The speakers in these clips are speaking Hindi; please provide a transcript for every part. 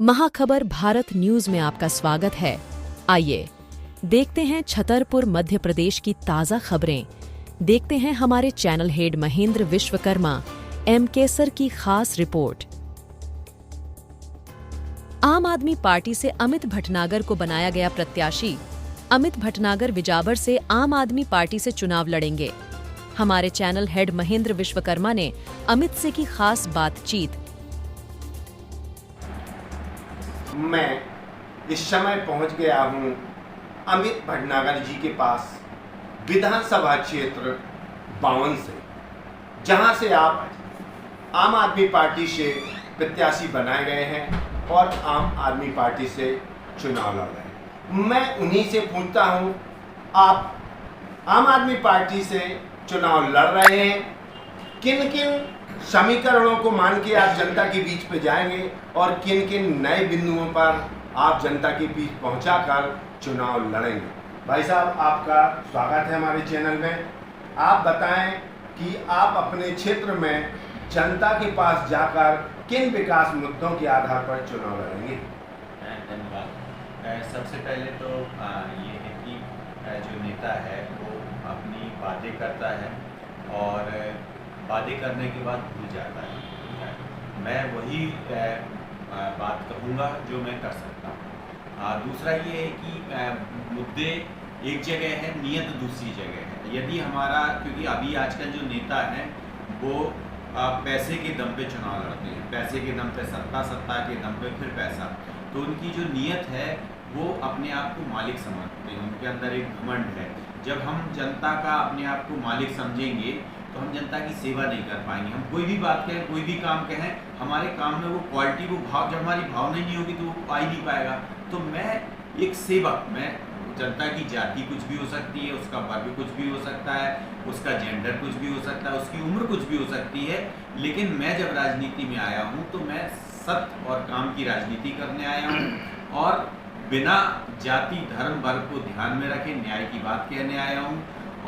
महाखबर भारत न्यूज में आपका स्वागत है। आइए देखते हैं छतरपुर मध्य प्रदेश की ताज़ा खबरें। देखते हैं हमारे channel head Mahendra Vishwakarma M Kesar की खास रिपोर्ट। आम आदमी पार्टी से अमित भटनागर को बनाया गया प्रत्याशी। अमित भटनागर विजावर से आम आदमी पार्टी से चुनाव लड़ेंगे। हमारे चैनल हेड महेंद्र विश्वकर्मा ने अमित से की खास बातचीत। मैं इस समय पहुंच गया हूं अमित भटनागर जी के पास विधानसभा क्षेत्र 52 से, जहां से आप आम आदमी पार्टी से प्रत्याशी बनाए गए हैं और आम आदमी पार्टी से चुनाव लड़ रहे हैं। मैं उन्हीं से पूछता हूं, आप आम आदमी पार्टी से चुनाव लड़ रहे हैं, किन किन समीकरणों को मान के आप जनता के बीच पे जाएंगे और किन किन नए बिंदुओं पर आप जनता के बीच पहुंचाकर चुनाव लड़ेंगे। भाई साहब, आपका स्वागत है हमारे चैनल में। आप बताएं कि आप अपने क्षेत्र में जनता के पास जाकर किन विकास मुद्दों के आधार पर चुनाव लड़ेंगे। धन्यवाद। सबसे पहले तो ये है कि जो नेता है वो अपनी बातें करता है और बातें करने के बाद भूल जाता है। मैं वही बात कहूँगा जो मैं कर सकता हूँ। दूसरा ये है कि मुद्दे एक जगह है, नियत दूसरी जगह है। यदि हमारा, क्योंकि अभी आजकल जो नेता हैं वो पैसे के दम पे चुनाव लड़ते हैं, पैसे के दम पे सत्ता, सत्ता के दम पे फिर पैसा। तो उनकी जो नियत है वो अपने आप को मालिक समझते हैं, उनके अंदर एक घमंड है। जब हम जनता का अपने आप को मालिक समझेंगे तो हम जनता की सेवा नहीं कर पाएंगे। हम कोई भी बात कहें, कोई भी काम कहें, हमारे काम में वो क्वालिटी, वो भाव, जब हमारी भावना नहीं होगी तो वो आ ही नहीं पाएगा। तो मैं एक सेवक, मैं जनता की जाति कुछ भी हो सकती है, उसका वर्ग कुछ भी हो सकता है, उसका जेंडर कुछ भी हो सकता है, उसकी उम्र कुछ भी हो सकती है, लेकिन मैं जब राजनीति में आया हूँ तो मैं सत्य और काम की राजनीति करने आया हूँ और बिना जाति, धर्म, वर्ग को ध्यान में रखे न्याय की बात कहने आया हूँ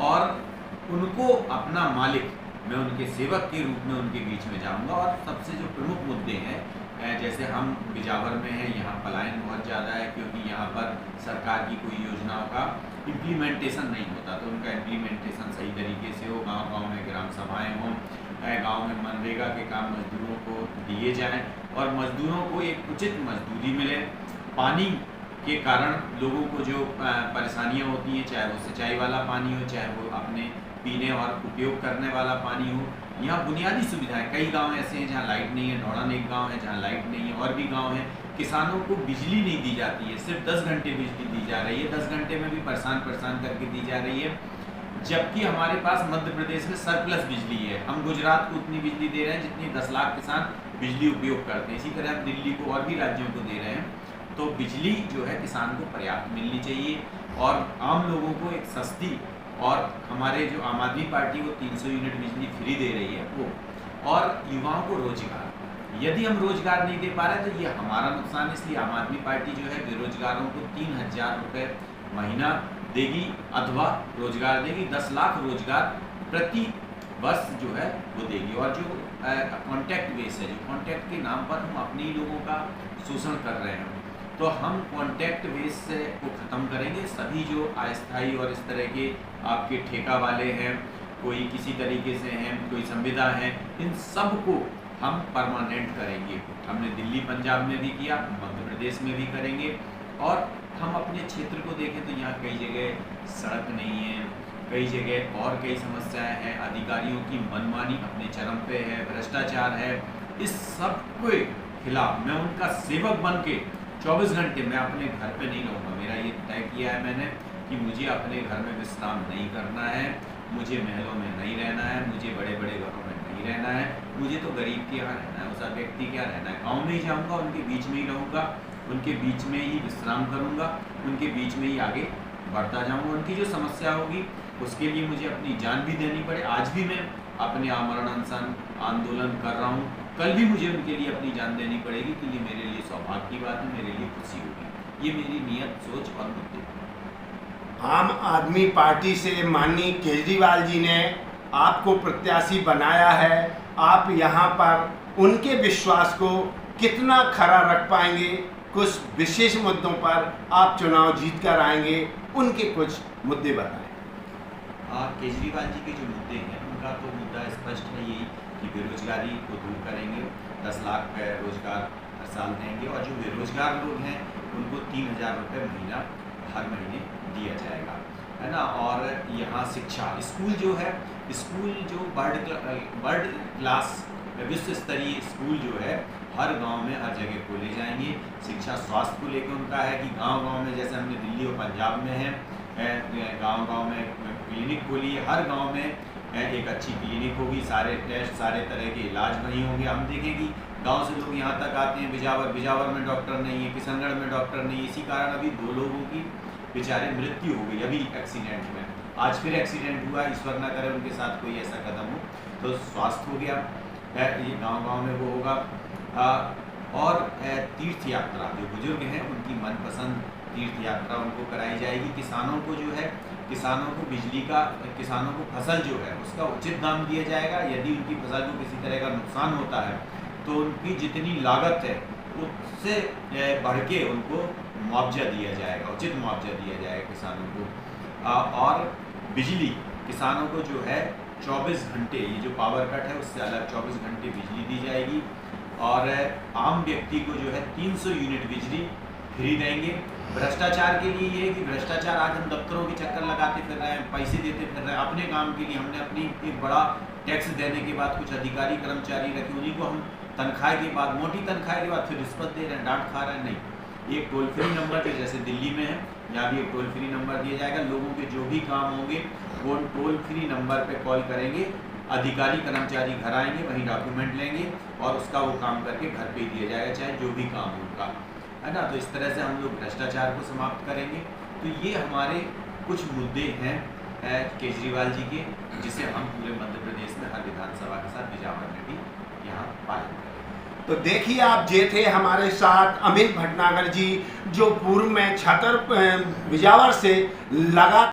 और उनको अपना मालिक, मैं उनके सेवक के रूप में उनके बीच में जाऊंगा। और सबसे जो प्रमुख मुद्दे हैं, जैसे हम बिजावर में हैं, यहाँ पलायन बहुत ज़्यादा है क्योंकि यहाँ पर सरकार की कोई योजनाओं का इम्प्लीमेंटेशन नहीं होता, तो उनका इम्प्लीमेंटेशन सही तरीके से हो, गांव-गांव में ग्राम सभाएं हों, गांव में मनरेगा के काम मजदूरों को दिए जाएं और मजदूरों को एक उचित मजदूरी मिले। पानी के कारण लोगों को जो परेशानियाँ होती हैं, चाहे वो सिंचाई वाला पानी हो, चाहे वो अपने पीने और उपयोग करने वाला पानी हो, यहाँ बुनियादी सुविधाएं, कई गांव ऐसे हैं जहाँ लाइट नहीं है, ढौड़ान एक गांव है जहाँ लाइट नहीं है, और भी गांव हैं किसानों को बिजली नहीं दी जाती है, सिर्फ 10 घंटे बिजली दी जा रही है, 10 घंटे में भी परेशान करके दी जा रही है। जबकि हमारे पास मध्य प्रदेश में सरप्लस बिजली है, हम गुजरात को उतनी बिजली दे रहे हैं जितनी 10 लाख किसान बिजली उपयोग करते हैं, इसी तरह हम दिल्ली को और भी राज्यों को दे रहे हैं। तो बिजली जो है किसान को पर्याप्त मिलनी चाहिए और आम लोगों को एक सस्ती, और हमारे जो आम आदमी पार्टी वो 300 यूनिट बिजली फ्री दे रही है वो, और युवाओं को रोजगार। यदि हम रोजगार नहीं दे पा रहे तो ये हमारा नुकसान है। इसलिए आम आदमी पार्टी जो है बेरोजगारों को 3000 रुपये महीना देगी अथवा रोजगार देगी, 10 लाख रोजगार प्रति वर्ष जो है वो देगी। और जो कॉन्टैक्ट बेस है, जो कॉन्टैक्ट के नाम पर हम अपने ही लोगों का शोषण कर रहे हैं, तो हम कॉन्टैक्ट बेस को ख़त्म करेंगे। सभी जो अस्थायी और इस तरह के आपके ठेका वाले हैं, कोई किसी तरीके से हैं, कोई संविदा हैं, इन सब को हम परमानेंट करेंगे। हमने दिल्ली पंजाब में भी किया, मध्य प्रदेश में भी करेंगे। और हम अपने क्षेत्र को देखें तो यहाँ कई जगह सड़क नहीं है, कई जगह और कई समस्याएं हैं, अधिकारियों की मनमानी अपने चरम पे है, भ्रष्टाचार है। इस सब के खिलाफ मैं उनका सेवक बन के 24 घंटे मैं अपने घर पे नहीं रहूँगा। मेरा ये तय किया है मैंने कि मुझे अपने घर में विश्राम नहीं करना है, मुझे महलों में नहीं रहना है, मुझे बड़े बड़े घरों में नहीं रहना है, मुझे तो गरीब के यहाँ रहना है, उस व्यक्ति के यहाँ रहना है। गाँव में ही जाऊँगा, उनके बीच में ही रहूँगा, उनके बीच में ही विश्राम करूँगा, उनके बीच में ही आगे बढ़ता जाऊँगा। उनकी जो समस्या होगी उसके लिए मुझे अपनी जान भी देनी पड़े। आज भी मैं अपने आमरण अनशन आंदोलन कर रहा हूँ, कल भी मुझे उनके लिए अपनी जान देनी पड़ेगी, तो ये मेरे लिए सौभाग्य की बात है, मेरे लिए खुशी होगी। ये मेरी नियत, सोच और मुद्दे। आम आदमी पार्टी से माननीय केजरीवाल जी ने आपको प्रत्याशी बनाया है, आप यहाँ पर उनके विश्वास को कितना खरा रख पाएंगे, कुछ विशेष मुद्दों पर आप चुनाव जीत कर आएंगे, उनके कुछ मुद्दे बताएं। केजरीवाल जी के जो मुद्दे हैं उनका तो मुद्दा स्पष्ट है यही कि बेरोजगारी को दूर करेंगे, 10 लाख रोजगार हर साल देंगे और जो बेरोजगार लोग हैं उनको 3,000 रुपये महीना हर महीने दिया जाएगा, है ना। और यहाँ शिक्षा, स्कूल जो है, स्कूल जो वर्ल्ड क्लास विश्व स्तरीय स्कूल जो है हर गांव में हर जगह खोले जाएंगे। शिक्षा स्वास्थ्य को लेकर उनका है कि गांव-गांव में, जैसे हमने दिल्ली और पंजाब में है, गांव-गांव में क्लिनिक खोली है, हर गांव में एक अच्छी क्लिनिक होगी, सारे टेस्ट, सारे तरह के इलाज वहीं होंगे। हम देखें कि गांव से लोग यहाँ तक आते हैं, बिजावर में डॉक्टर नहीं है, किशनगढ़ में डॉक्टर नहीं है, इसी कारण अभी 2 लोगों की बेचारे मृत्यु हो गई अभी एक्सीडेंट में। आज फिर एक्सीडेंट हुआ, ईश्वर ना करे उनके साथ कोई ऐसा कदम हो। तो स्वास्थ्य हो गया, ये गांव-गांव में वो होगा। और तीर्थ यात्रा, जो बुजुर्ग हैं उनकी मनपसंद तीर्थ यात्रा उनको कराई जाएगी। किसानों को जो है, किसानों को बिजली का, किसानों को फसल जो है उसका उचित दाम दिया जाएगा। यदि उनकी फसल को किसी तरह का नुकसान होता है तो उनकी जितनी लागत है उससे बढ़ के उनको मुआवजा दिया जाएगा, उचित मुआवजा दिया जाएगा किसानों को। और बिजली, किसानों को जो है 24 घंटे, ये जो पावर कट है उससे अलग 24 घंटे बिजली दी जाएगी। और आम व्यक्ति को जो है 300 यूनिट बिजली फ्री देंगे। भ्रष्टाचार के लिए ये है कि भ्रष्टाचार, आज हम दफ्तरों के चक्कर लगाते फिर रहे हैं, पैसे देते फिर रहे हैं अपने काम के लिए। हमने अपनी एक बड़ा टैक्स देने के बाद कुछ अधिकारी कर्मचारी रखे, उन्हीं को हम तनख्वाह के बाद, मोटी तनख्वाह के बाद फिर रिश्वत दे रहे हैं, डांट खा रहे हैं। नहीं, एक टोल फ्री नंबर पे, जैसे दिल्ली में है, यहाँ भी एक टोल फ्री नंबर दिया जाएगा। लोगों के जो भी काम होंगे वो टोल फ्री नंबर पे कॉल करेंगे, अधिकारी कर्मचारी घर आएंगे, वहीं डॉक्यूमेंट लेंगे और उसका वो काम करके घर पे ही दिया जाएगा, चाहे जो भी काम हो उनका, है ना। तो इस तरह से हम लोग भ्रष्टाचार को समाप्त करेंगे। तो ये हमारे कुछ मुद्दे हैं केजरीवाल जी के, जिसे हम पूरे मध्य प्रदेश में हर विधानसभा के साथ बिजावर में भी यहाँ पालन करेंगे। तो देखिए, आप ये थे हमारे साथ अमित भटनागर जी, जो पूर्व में छतर बिजावर से लगा